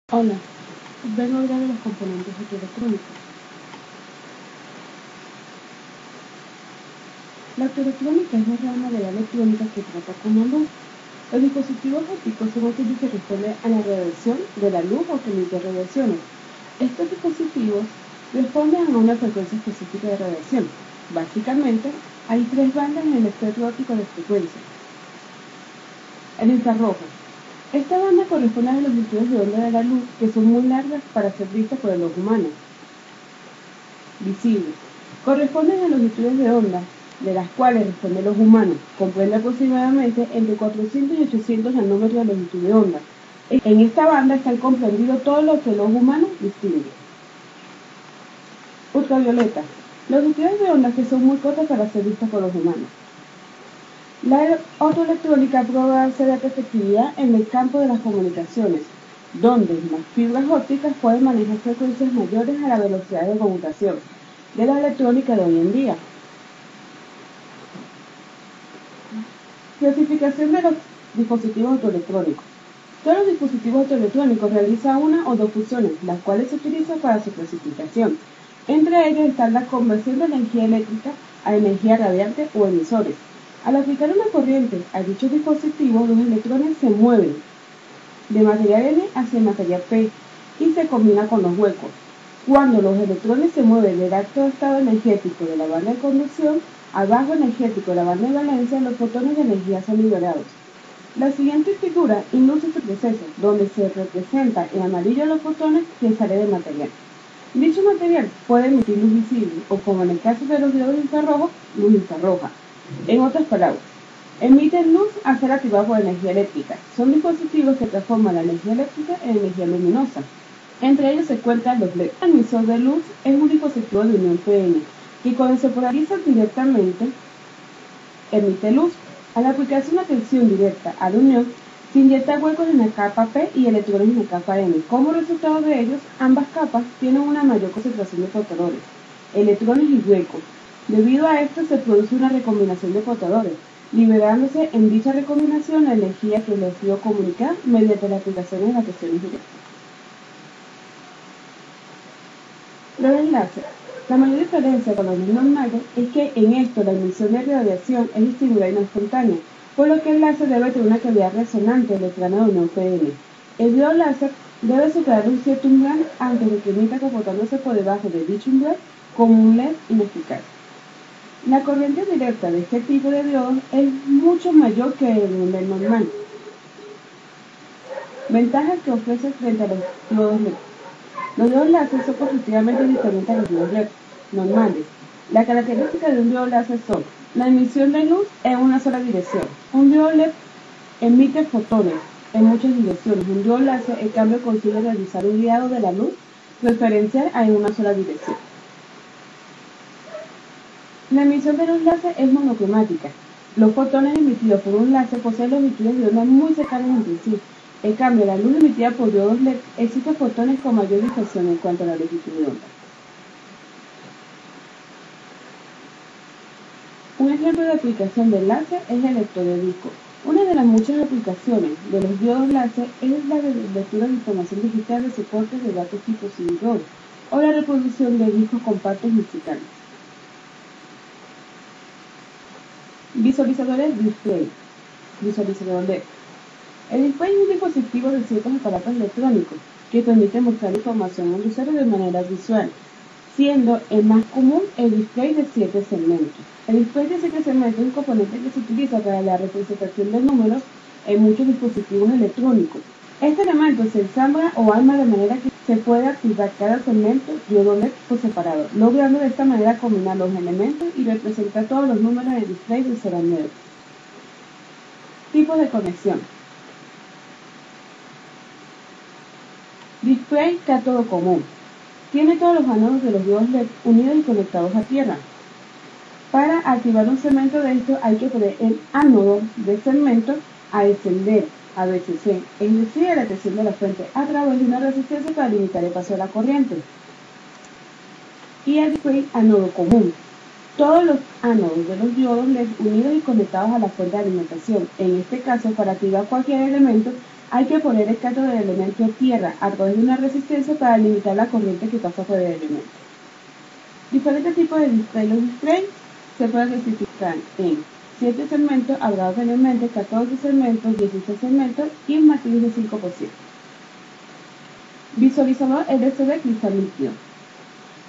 Hola, vengo a hablar de los componentes optoelectrónicos. La optoelectrónica es la rama de la electrónica que trata con la luz. Los dispositivos ópticos son aquellos que responden a la radiación de la luz o que emiten radiaciones. Estos dispositivos responden a una frecuencia específica de radiación. Básicamente, hay tres bandas en el espectro óptico de frecuencia. El infrarrojo. Esta banda corresponde a las longitudes de onda de la luz que son muy largas para ser vistas por el ojo humano. Visible. Corresponden a longitudes de onda de las cuales responde el ojo humano. Comprende aproximadamente entre 400 y 800 nanómetros de longitud de onda. En esta banda están comprendidos todo lo que el ojo humano distingue. Ultravioleta. Longitudes de onda que son muy cortas para ser vistas por los humanos. La optoelectrónica provee de alta efectividad en el campo de las comunicaciones, donde las fibras ópticas pueden manejar frecuencias mayores a la velocidad de conmutación de la electrónica de hoy en día. Clasificación de los dispositivos optoelectrónicos. Todos los dispositivos optoelectrónicos realizan una o dos funciones, las cuales se utilizan para su clasificación. Entre ellos está la conversión de energía eléctrica a energía radiante o emisores. Al aplicar una corriente a dichos dispositivos, los electrones se mueven de material N hacia material P y se combinan con los huecos. Cuando los electrones se mueven del alto estado energético de la banda de conducción al bajo energético de la banda de valencia, los fotones de energía son liberados. La siguiente figura ilustra este proceso, donde se representa en amarillo los fotones que salen del material. Dicho material puede emitir luz visible o, como en el caso de los diodos infrarrojos, luz infrarroja. En otras palabras, emiten luz al ser activados por energía eléctrica. Son dispositivos que transforman la energía eléctrica en energía luminosa. Entre ellos se encuentran los LED. El emisor de luz es un dispositivo de unión PN, que cuando se polariza directamente, emite luz. Al aplicarse una tensión directa a la unión, se inyectan huecos en la capa P y electrones en la capa N. Como resultado de ellos, ambas capas tienen una mayor concentración de portadores, electrones y huecos. Debido a esto se produce una recombinación de portadores, liberándose en dicha recombinación la energía que les dio comunicar mediante la aplicación de las tensiones directas. Los enlaces. La mayor diferencia con los normales es que en esto la emisión de radiación es distribuida y no espontánea, por lo que el láser debe tener una calidad resonante del plano de unión PN. El diodo láser debe superar un cierto umbral antes de que emita comportándose por debajo de dicho umbral como un LED ineficaz. La corriente directa de este tipo de diodos es mucho mayor que el del normal. Ventajas que ofrece frente a los diodos LED. Los diodos láser son positivamente diferentes a los diodos LED normales. Las características de un diodo láser son la emisión de luz en una sola dirección. Un diodo LED emite fotones en muchas direcciones. Un diodo láser, en cambio, consigue realizar un guiado de la luz preferencial en una sola dirección. La emisión de luz láser es monocromática. Los fotones emitidos por un láser poseen longitudes de onda muy cercanas entre sí. En cambio, la luz emitida por diodos LED existen fotones con mayor dispersión en cuanto a la longitud de onda. Un ejemplo de aplicación del láser es el lector de disco. Una de las muchas aplicaciones de los diodos láser es la de lectura de información digital de soportes de datos tipo CD-ROM o la reproducción de discos compactos musicales. Visualizadores display. Visualizador LED. El display es un dispositivo de ciertos aparatos electrónicos que permite mostrar información al usuario de manera visual, siendo el más común el display de 7 segmentos. El display de 7 segmentos es un componente que se utiliza para la representación de números en muchos dispositivos electrónicos. Este elemento se ensambla o arma de manera que se puede activar cada segmento diodo LED por separado, logrando de esta manera combinar los elementos y representar todos los números del display de 0 a 9. Tipos de conexión. Display cátodo común. Tiene todos los ánodos de los diodos LED unidos y conectados a tierra. Para activar un segmento de estos hay que poner el ánodo del segmento a encender, a VCC, es decir, a la tensión de la fuente, a través de una resistencia para limitar el paso de la corriente. Y el display ánodo común. Todos los ánodos de los diodos LED unidos y conectados a la fuente de alimentación. En este caso, para activar cualquier elemento, Hay que poner el cátodo del elemento tierra a través de una resistencia para limitar la corriente que pasa por el elemento. Diferentes tipos de display. Los displays se pueden clasificar en 7 segmentos, alargados generalmente, 14 segmentos, 16 segmentos y un matriz de 5%. Visualizador LCD cristal líquido.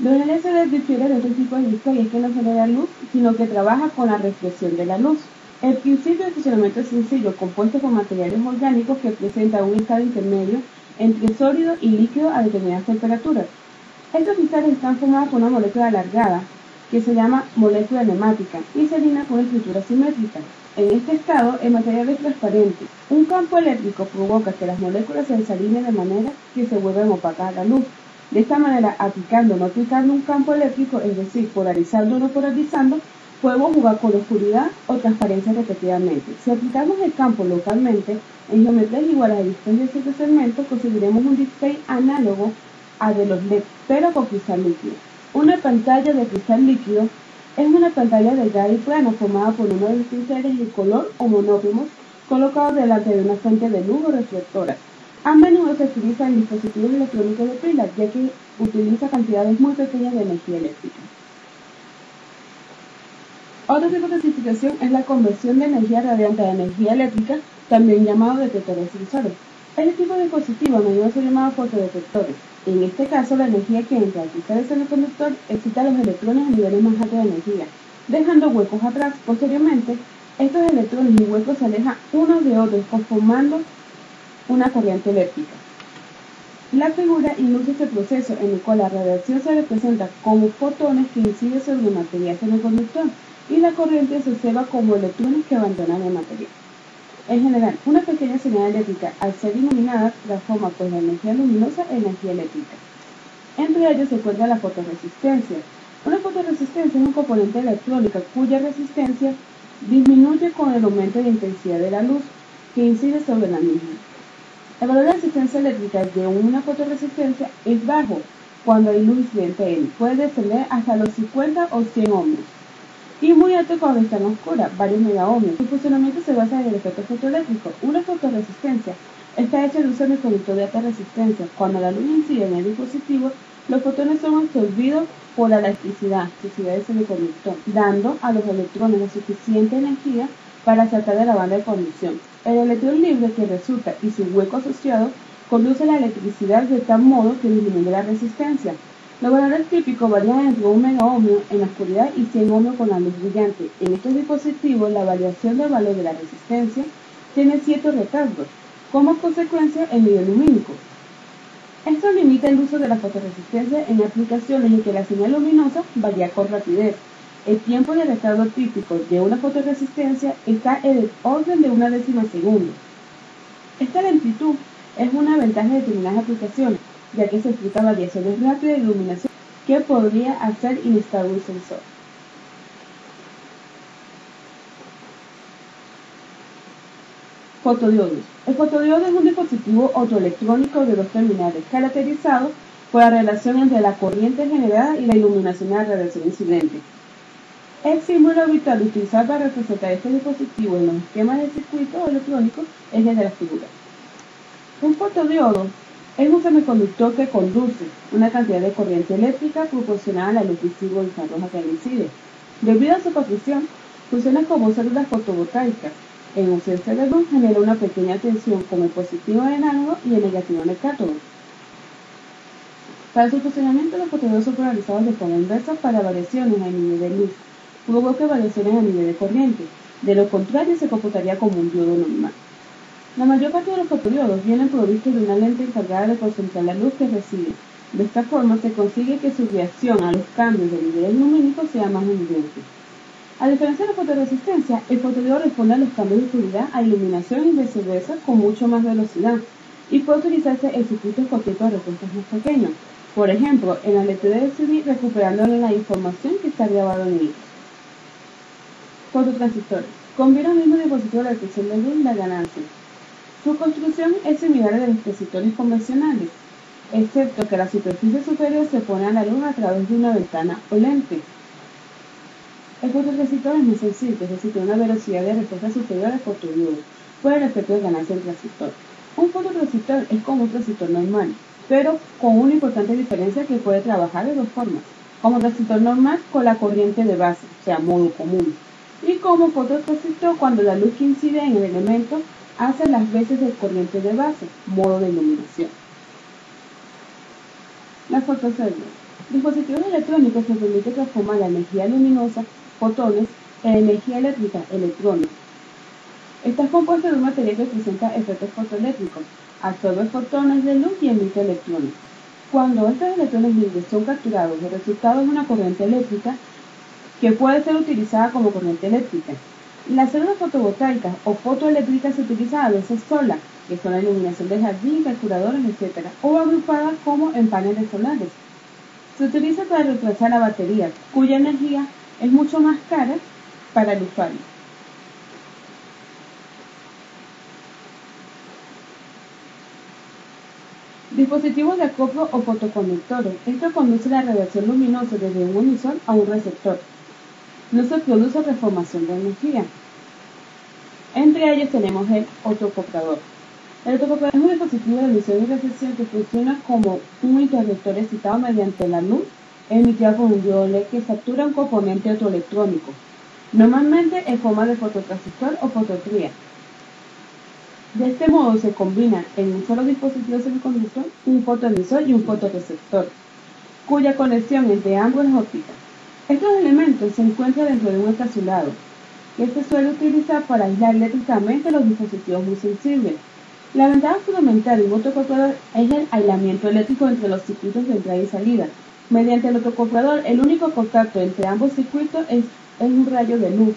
Los LCD difieren de otro tipo de display, es que no genera luz, sino que trabaja con la reflexión de la luz. El principio de funcionamiento es sencillo, compuesto con materiales orgánicos que presentan un estado intermedio entre sólido y líquido a determinadas temperaturas. Estos cristales están formados por una molécula alargada, que se llama molécula neumática, y se alinea con una estructura simétrica. En este estado, el material es transparente. Un campo eléctrico provoca que las moléculas se desalineen de manera que se vuelvan opacas a la luz. De esta manera, aplicando o no aplicando un campo eléctrico, es decir, polarizando o no polarizando, podemos jugar con oscuridad o transparencia repetidamente. Si aplicamos el campo localmente, en geometrías iguales a displays de 7 segmentos, conseguiremos un display análogo a de los LED, pero con cristal líquido. Una pantalla de cristal líquido es una pantalla delgada y plana formada por uno de los pinceles de color o monócromos colocados delante de una fuente de luz o reflectora. A menudo se utiliza en dispositivos electrónicos de pila, ya que utiliza cantidades muy pequeñas de energía eléctrica. Otro tipo de clasificación es la conversión de energía radiante a energía eléctrica, también llamado detectores sensores. Este tipo de dispositivos a menudo son llamados fotodetectores. En este caso, la energía que entra al cristal del semiconductor excita a los electrones a niveles más altos de energía, dejando huecos atrás. Posteriormente, estos electrones y huecos se alejan unos de otros, conformando una corriente eléctrica. La figura ilustra este proceso en el cual la radiación se representa como fotones que inciden sobre el material semiconductor y la corriente se observa como electrones que abandonan el material. En general, una pequeña señal eléctrica, al ser iluminada, transforma pues la energía luminosa en energía eléctrica. Entre ellos se encuentra la fotorresistencia. Una fotorresistencia es un componente electrónico cuya resistencia disminuye con el aumento de la intensidad de la luz que incide sobre la misma. El valor de resistencia eléctrica de una fotorresistencia es bajo cuando hay luz incidente en él. Puede descender hasta los 50 o 100 ohmios. Y muy alto cuando está en oscura, varios megaohmios. Su funcionamiento se basa en el efecto fotoeléctrico. Una fotorresistencia está hecha de un semiconductor de alta resistencia. Cuando la luz incide en el dispositivo, los fotones son absorbidos por la electricidad del semiconductor, dando a los electrones la suficiente energía para saltar de la banda de conducción. El electrón libre que resulta y su hueco asociado conduce la electricidad de tal modo que disminuye la resistencia. Los valores típicos varían entre 1 megaohmio en la oscuridad y 100 ohmios con la luz brillante. En estos dispositivos, la variación del valor de la resistencia tiene ciertos retardos, como consecuencia el nivel lumínico. Esto limita el uso de la fotorresistencia en aplicaciones en que la señal luminosa varía con rapidez. El tiempo de retardo típico de una fotorresistencia está en el orden de una décima segundo. Esta lentitud es una ventaja de determinadas aplicaciones, ya que se explica variaciones rápidas de iluminación que podría hacer inestable un sensor. Fotodiodos. El fotodiodo es un dispositivo optoelectrónico de dos terminales, caracterizado por la relación entre la corriente generada y la iluminación de la radiación incidente. El símbolo habitual utilizado para representar este dispositivo en los esquemas de circuitos electrónicos es el de la figura. Un fotodiodo es un semiconductor que conduce una cantidad de corriente eléctrica proporcional a la luz visible infrarroja que le incide. Debido a su posición, funciona como células fotovoltaicas. En ausencia de luz, genera una pequeña tensión como el positivo en el ánodo y el negativo en el cátodo. Para su funcionamiento, los fotodiodos son polarizados de forma inversa para variaciones a nivel de luz, provoca variaciones a nivel de corriente. De lo contrario, se comportaría como un diodo normal. La mayor parte de los fotodiodos vienen provistos de una lente encargada de concentrar la luz que reciben. De esta forma se consigue que su reacción a los cambios de niveles lumínicos sea más evidente. A diferencia de la fotorresistencia, el fotodiodo responde a los cambios de oscuridad a iluminación y viceversa con mucho más velocidad y puede utilizarse en circuitos con tiempos de respuestas más pequeños. Por ejemplo, en la lectura de CD recuperando la información que está grabada en ellos. Fototransistores. Combina el mismo dispositivo de detección de luz y la ganancia. Su construcción es similar a la de los transistores convencionales, excepto que la superficie superior se pone a la luz a través de una ventana o lente. El fototransistor es muy sencillo, es decir, tiene una velocidad de respuesta superior al fotodiodo, por el efecto de ganancia del transistor. Un fototransistor es como un transistor normal, pero con una importante diferencia que puede trabajar de dos formas. Como transistor normal con la corriente de base, o sea, modo común. Y como fototransistor cuando la luz que incide en el elemento hace las veces de corriente de base, modo de iluminación. La fotocélula. Dispositivos electrónicos que permiten transformar la energía luminosa, fotones, en energía eléctrica, electrones. Está compuesto de un material que presenta efectos fotoeléctricos, absorbe fotones de luz y emite electrones. Cuando estos electrones libres son capturados, el resultado es una corriente eléctrica que puede ser utilizada como corriente eléctrica. Las células fotovoltaicas o fotoeléctricas se utilizan a veces solas, que son la iluminación del jardín, calculadores, etc., o agrupadas como en paneles solares. Se utiliza para reemplazar la batería, cuya energía es mucho más cara para el usuario. Dispositivos de acoplo o fotoconductores. Esto conduce la radiación luminosa desde un emisor a un receptor. No se produce reformación de energía. Entre ellos tenemos el autoacoplador. El autoacoplador es un dispositivo de emisión y recepción que funciona como un interruptor excitado mediante la luz emitida por un diodo LED que captura un componente autoelectrónico, normalmente en forma de fototransistor o fototría. De este modo se combina en un solo dispositivo semiconductor un fotoemisor y un fotorreceptor, cuya conexión entre ambos es óptica. Estos elementos se encuentran dentro de un encapsulado, que se suele utilizar para aislar eléctricamente los dispositivos muy sensibles. La ventaja fundamental de un autoacoplador es el aislamiento eléctrico entre los circuitos de entrada y salida. Mediante el autoacoplador, el único contacto entre ambos circuitos es un rayo de luz.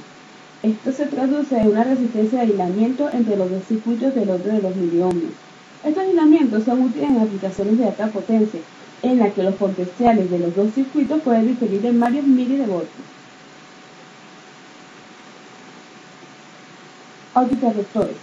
Esto se traduce en una resistencia de aislamiento entre los dos circuitos del orden de los miliohmios. Estos aislamientos son útiles en aplicaciones de alta potencia, en la que los potenciales de los dos circuitos pueden diferir en varios milivoltios. Autointerruptores.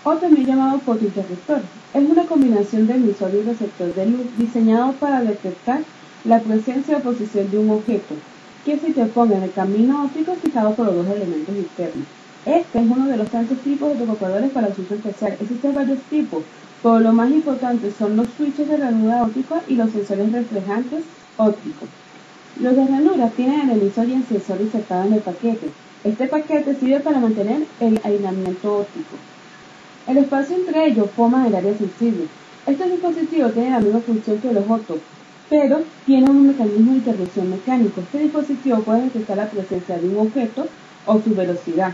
O también llamado fotointerruptor. Es una combinación de emisor y receptor de luz diseñado para detectar la presencia o posición de un objeto que se interponga en el camino óptico fijado por los dos elementos externos. Este es uno de los tantos tipos de autoacopladores para su uso especial. Existen varios tipos, pero lo más importante son los switches de ranura óptica y los sensores reflejantes ópticos. Los de ranura tienen el emisor y el sensor insertado en el paquete. Este paquete sirve para mantener el aislamiento óptico. El espacio entre ellos forma el área sensible. Estos dispositivos tienen la misma función que los otros, pero tienen un mecanismo de interrupción mecánico. Este dispositivo puede detectar la presencia de un objeto o su velocidad.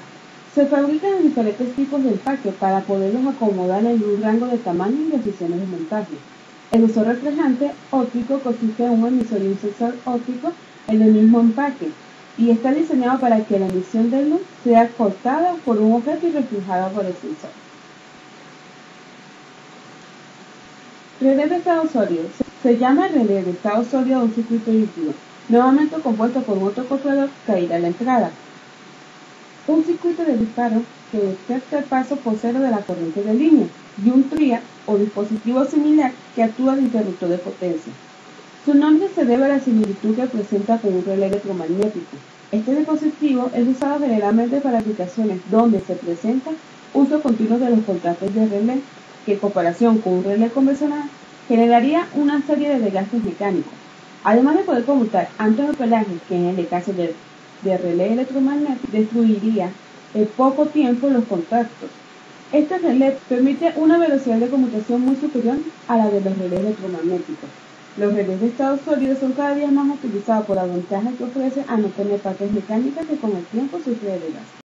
Se fabrican en diferentes tipos de empaque para poderlos acomodar en un rango de tamaño y decisiones de montaje. El sensor reflejante óptico consiste en un emisor y un sensor óptico en el mismo empaque y está diseñado para que la emisión de luz sea cortada por un objeto y reflejada por el sensor. Relé de estado sólido. Se llama relé de estado sólido a un circuito líquido, nuevamente compuesto por un autoacoplador que irá a la entrada. Un circuito de disparo que detecta el paso por cero de la corriente de línea y un tria o dispositivo similar que actúa de interruptor de potencia. Su nombre se debe a la similitud que presenta con un relé electromagnético. Este dispositivo es usado generalmente para aplicaciones donde se presenta uso continuo de los contactos de relé, que en comparación con un relé convencional generaría una serie de desgastes mecánicos, además de poder conmutar antes o pelaje que en el caso de relé electromagnético destruiría en poco tiempo los contactos. Este relé permite una velocidad de conmutación muy superior a la de los relés electromagnéticos. Los relés de estado sólido son cada día más utilizados por la ventaja que ofrece a no tener partes mecánicas que con el tiempo sufren de desgaste.